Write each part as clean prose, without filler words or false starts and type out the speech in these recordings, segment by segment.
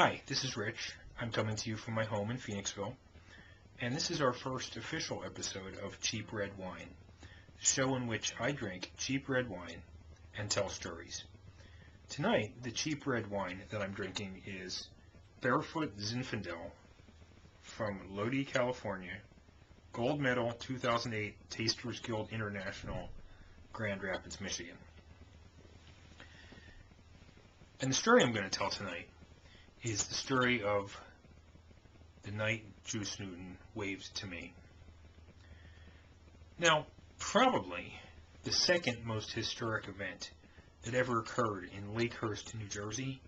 Hi, this is Rich. I'm coming to you from my home in Phoenixville, and this is our first official episode of Cheap Red Wine, the show in which I drink cheap red wine and tell stories. Tonight, the cheap red wine that I'm drinking is Barefoot Zinfandel from Lodi, California, Gold Medal 2008 Tasters Guild International, Grand Rapids, Michigan. And the story I'm going to tell tonight is the story of the night Juice Newton waved to me. Now, probably the second most historic event that ever occurred in Lakehurst, New Jersey,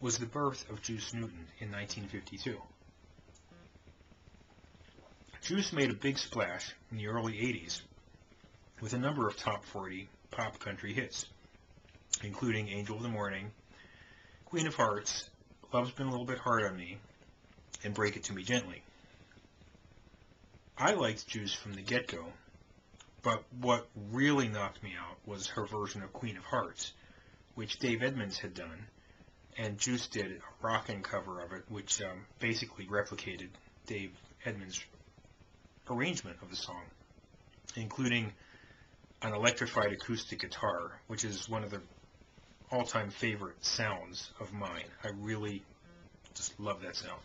was the birth of Juice Newton in 1952. Juice made a big splash in the early 80s with a number of top 40 pop country hits, including Angel of the Morning, Queen of Hearts, Love's Been a Little Bit Hard on Me, and Break It to Me Gently. I liked Juice from the get-go, but what really knocked me out was her version of Queen of Hearts, which Dave Edmunds had done, and Juice did a rockin' cover of it, which basically replicated Dave Edmunds' arrangement of the song, including an electrified acoustic guitar, which is one of the all-time favorite sounds of mine. I really just love that sound.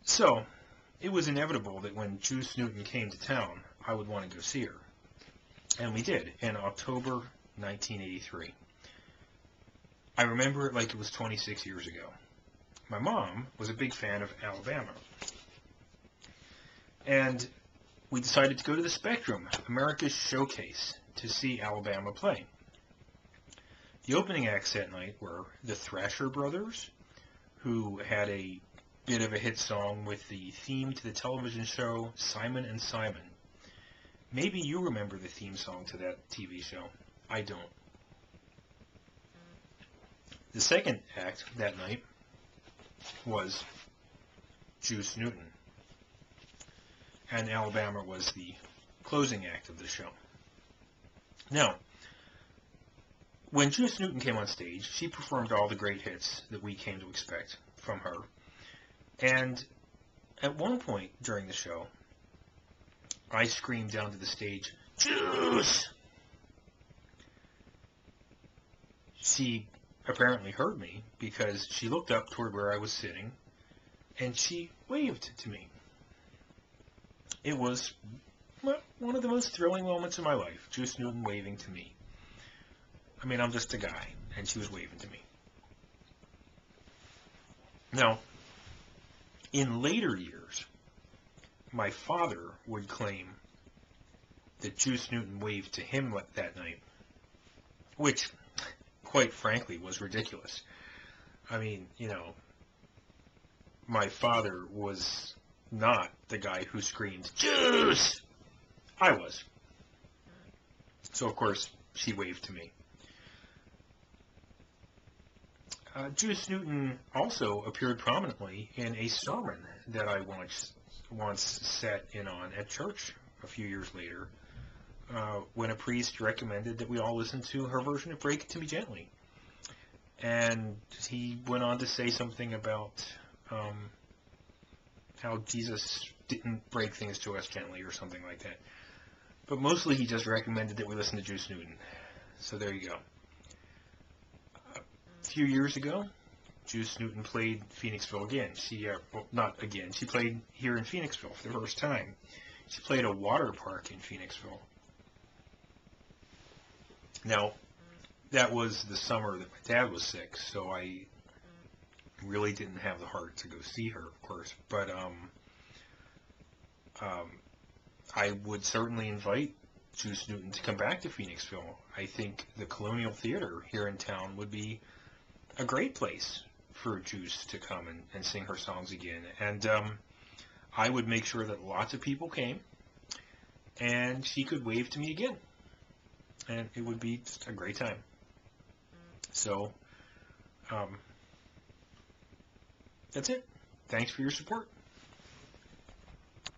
So, it was inevitable that when Juice Newton came to town, I would want to go see her. And we did, in October 1983. I remember it like it was 26 years ago. My mom was a big fan of Alabama. And we decided to go to the Spectrum, America's Showcase, to see Alabama play. The opening acts that night were the Thrasher Brothers, who had a bit of a hit song with the theme to the television show Simon and Simon. Maybe you remember the theme song to that TV show. I don't. The second act that night was Juice Newton, and Alabama was the closing act of the show. Now, when Juice Newton came on stage, she performed all the great hits that we came to expect from her. And at one point during the show, I screamed down to the stage, "Juice!" She apparently heard me because she looked up toward where I was sitting and she waved to me. It was one of the most thrilling moments of my life, Juice Newton waving to me. I mean, I'm just a guy, and she was waving to me. Now, in later years, my father would claim that Juice Newton waved to him that night, which, quite frankly, was ridiculous. I mean, my father was not the guy who screamed, "Juice!" I was. So, of course, she waved to me. Juice Newton also appeared prominently in a sermon that I once sat in on at church a few years later, when a priest recommended that we all listen to her version of Break It to Me Gently. And he went on to say something about how Jesus didn't break things to us gently or something like that. But mostly he just recommended that we listen to Juice Newton. So there you go. A few years ago, Juice Newton played Phoenixville again. Not again. She played here in Phoenixville for the first time. She played a water park in Phoenixville. Now, that was the summer that my dad was sick, so I really didn't have the heart to go see her, of course. But I would certainly invite Juice Newton to come back to Phoenixville. I think the Colonial Theater here in town would be a great place for Juice to come and sing her songs again. And I would make sure that lots of people came, and she could wave to me again. And it would be just a great time. So, that's it. Thanks for your support.